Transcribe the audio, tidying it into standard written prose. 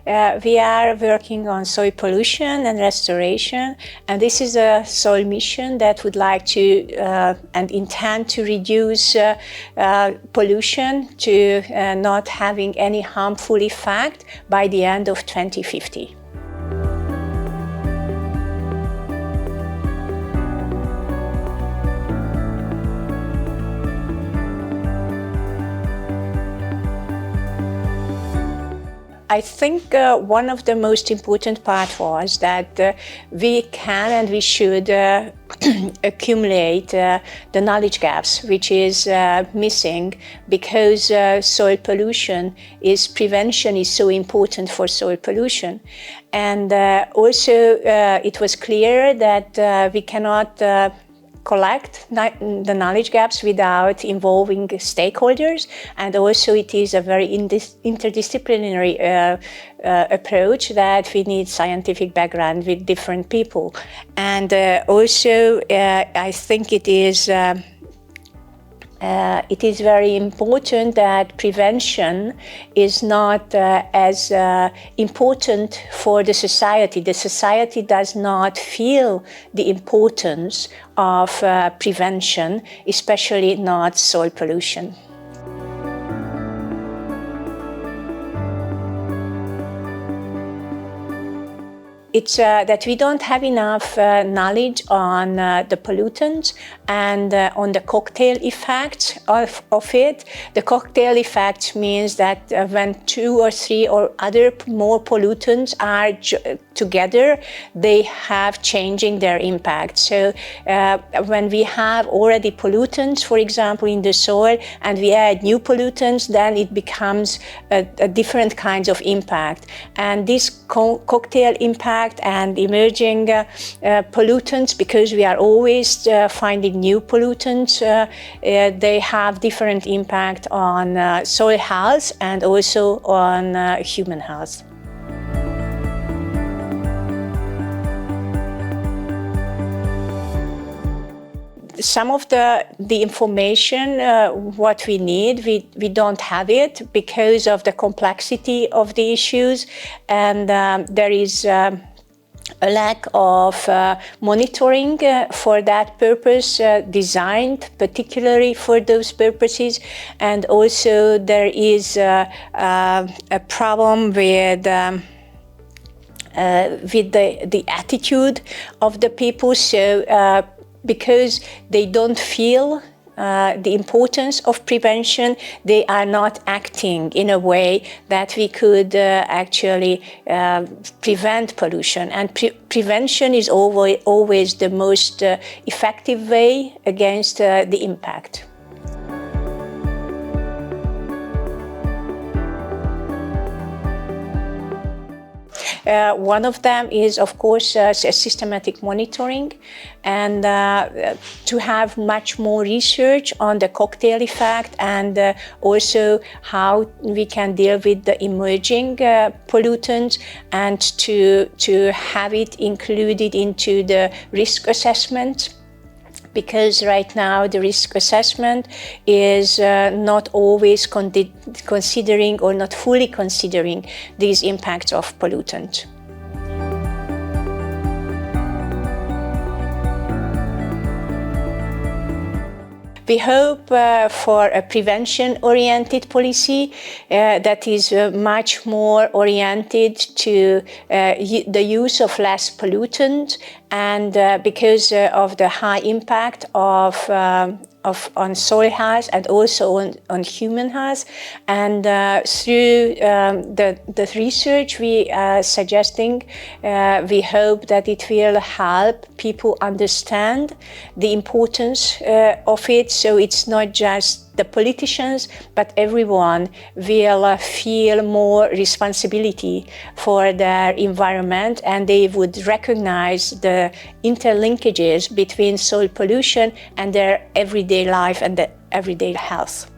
we are working on soil pollution and restoration, and this is a soil mission that would like to and intend to reduce pollution to not having any harmful effect by the end of 2050. I think one of the most important parts was that we can and we should accumulate the knowledge gaps, which is missing because soil pollution prevention is so important for soil pollution. And also it was clear that we cannot collect the knowledge gaps without involving stakeholders, and also it is a very interdisciplinary approach that we need scientific background with different people. And also I think it is very important that prevention is not as important for the society. The society does not feel the importance of prevention, especially not soil pollution. It's that we don't have enough knowledge on the pollutants and on the cocktail effects of it. The cocktail effect means that when 2 or 3 or other more pollutants are together, they have changing their impact. So when we have already pollutants, for example, in the soil, and we add new pollutants, then it becomes a different kinds of impact. And this cocktail impact and emerging pollutants, because we are always finding new pollutants, they have different impact on soil health and also on human health. Some of the information what we need, we don't have it because of the complexity of the issues, and there is a lack of monitoring for that purpose, designed particularly for those purposes. And also there is a problem with the attitude of the people. So because they don't feel the importance of prevention, they are not acting in a way that we could actually prevent pollution. And prevention is always the most effective way against the impact. One of them is, of course, systematic monitoring, and to have much more research on the cocktail effect, and also how we can deal with the emerging pollutants, and to have it included into the risk assessment. Because right now the risk assessment is not always considering or not fully considering these impacts of pollutant. We hope for a prevention-oriented policy that is much more oriented to the use of less pollutant, and because of the high impact on soil health and also on human health. And through the research we are suggesting, we hope that it will help people understand the importance of it. So it's not just the politicians, but everyone will feel more responsibility for their environment, and they would recognize the interlinkages between soil pollution and their everyday life and the everyday health.